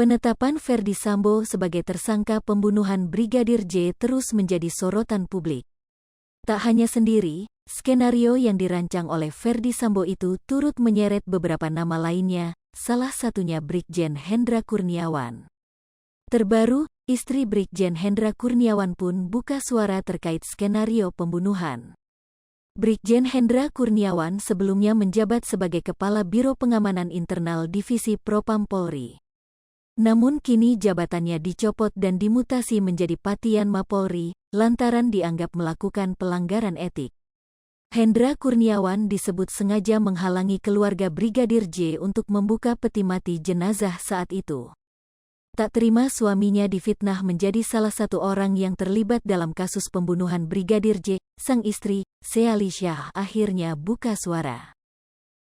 Penetapan Ferdy Sambo sebagai tersangka pembunuhan Brigadir J terus menjadi sorotan publik. Tak hanya sendiri, skenario yang dirancang oleh Ferdy Sambo itu turut menyeret beberapa nama lainnya, salah satunya Brigjen Hendra Kurniawan. Terbaru, istri Brigjen Hendra Kurniawan pun buka suara terkait skenario pembunuhan. Brigjen Hendra Kurniawan sebelumnya menjabat sebagai Kepala Biro Pengamanan Internal Divisi Propam Polri. Namun kini jabatannya dicopot dan dimutasi menjadi Patian Mapolri, lantaran dianggap melakukan pelanggaran etik. Hendra Kurniawan disebut sengaja menghalangi keluarga Brigadir J untuk membuka peti mati jenazah saat itu. Tak terima suaminya difitnah menjadi salah satu orang yang terlibat dalam kasus pembunuhan Brigadir J, sang istri, Seali Syah, akhirnya buka suara.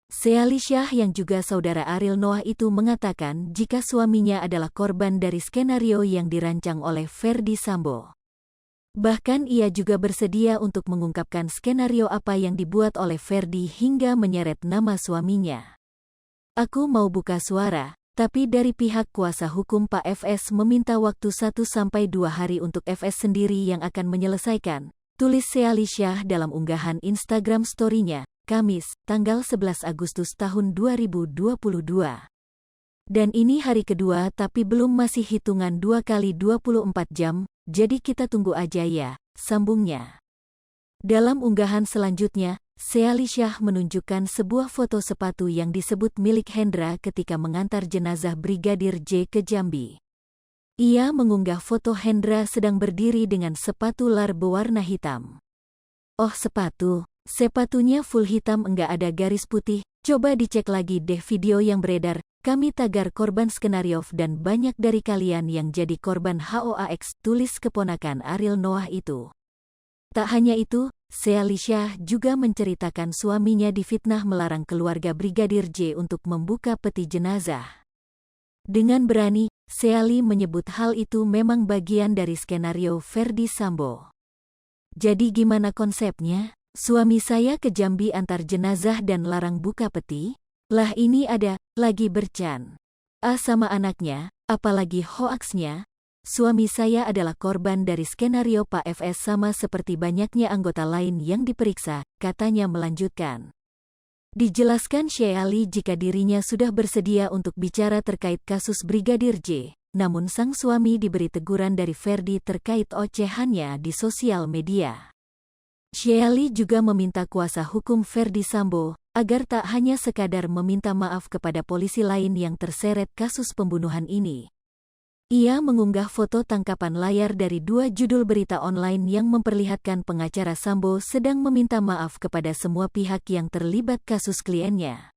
Seali Syah yang juga saudara Ariel Noah itu mengatakan jika suaminya adalah korban dari skenario yang dirancang oleh Ferdy Sambo. Bahkan ia juga bersedia untuk mengungkapkan skenario apa yang dibuat oleh Ferdy hingga menyeret nama suaminya. Aku mau buka suara, tapi dari pihak kuasa hukum Pak FS meminta waktu 1-2 hari untuk FS sendiri yang akan menyelesaikan, tulis Seali Syah dalam unggahan Instagram story-nya, Kamis, tanggal 11 Agustus tahun 2022. Dan ini hari kedua tapi belum masih hitungan 2 kali 24 jam, jadi kita tunggu aja ya, sambungnya. Dalam unggahan selanjutnya, Seali Syah menunjukkan sebuah foto sepatu yang disebut milik Hendra ketika mengantar jenazah Brigadir J ke Jambi. Ia mengunggah foto Hendra sedang berdiri dengan sepatu lar berwarna hitam. Oh sepatunya full hitam enggak ada garis putih, coba dicek lagi deh video yang beredar, kami tagar korban skenario dan banyak dari kalian yang jadi korban HOAX, tulis keponakan Ariel Noah itu. Tak hanya itu, Seali Syah juga menceritakan suaminya difitnah melarang keluarga Brigadir J untuk membuka peti jenazah. Dengan berani, Seali menyebut hal itu memang bagian dari skenario Ferdy Sambo. Jadi gimana konsepnya? Suami saya ke Jambi antar jenazah dan larang buka peti? Lah ini ada, lagi bercan. Sama anaknya, apalagi hoaksnya. Suami saya adalah korban dari skenario Pak FS sama seperti banyaknya anggota lain yang diperiksa, katanya melanjutkan. Dijelaskan Seali jika dirinya sudah bersedia untuk bicara terkait kasus Brigadir J, namun sang suami diberi teguran dari Ferdy terkait ocehannya di sosial media. Seali juga meminta kuasa hukum Ferdy Sambo agar tak hanya sekadar meminta maaf kepada polisi lain yang terseret kasus pembunuhan ini. Ia mengunggah foto tangkapan layar dari 2 judul berita online yang memperlihatkan pengacara Sambo sedang meminta maaf kepada semua pihak yang terlibat kasus kliennya.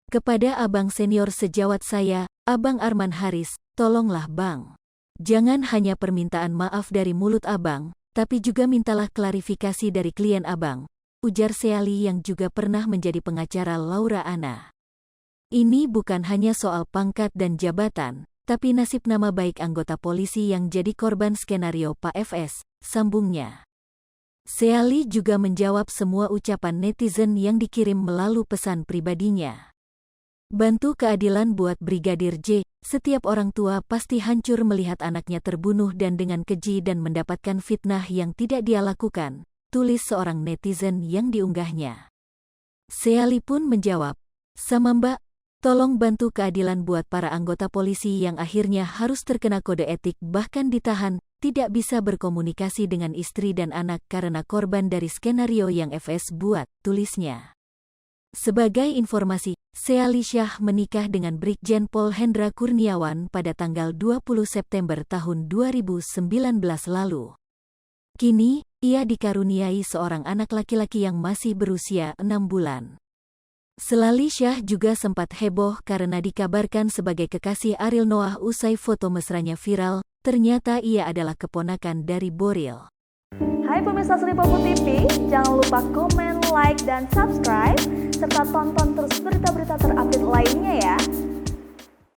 Kepada abang senior sejawat saya, Abang Arman Haris, tolonglah bang. Jangan hanya permintaan maaf dari mulut abang, tapi juga mintalah klarifikasi dari klien abang, ujar Seali yang juga pernah menjadi pengacara Laura Anna. Ini bukan hanya soal pangkat dan jabatan, tapi nasib nama baik anggota polisi yang jadi korban skenario Pak FS, sambungnya. Seali juga menjawab semua ucapan netizen yang dikirim melalui pesan pribadinya. Bantu keadilan buat Brigadir J, setiap orang tua pasti hancur melihat anaknya terbunuh dan dengan keji dan mendapatkan fitnah yang tidak dia lakukan, tulis seorang netizen yang diunggahnya. Seali pun menjawab, sama mbak, tolong bantu keadilan buat para anggota polisi yang akhirnya harus terkena kode etik bahkan ditahan, tidak bisa berkomunikasi dengan istri dan anak karena korban dari skenario yang FS buat, tulisnya. Sebagai informasi, Seali Syah menikah dengan Brigjen Pol Hendra Kurniawan pada tanggal 20 September tahun 2019 lalu. Kini, ia dikaruniai seorang anak laki-laki yang masih berusia 6 bulan. Seali Syah juga sempat heboh karena dikabarkan sebagai kekasih Ariel Noah usai foto mesranya viral, ternyata ia adalah keponakan dari Boril. Hai pemirsa Sri Popo TV, jangan lupa komen, like, dan subscribe, serta tonton terus berita-berita terupdate lainnya ya.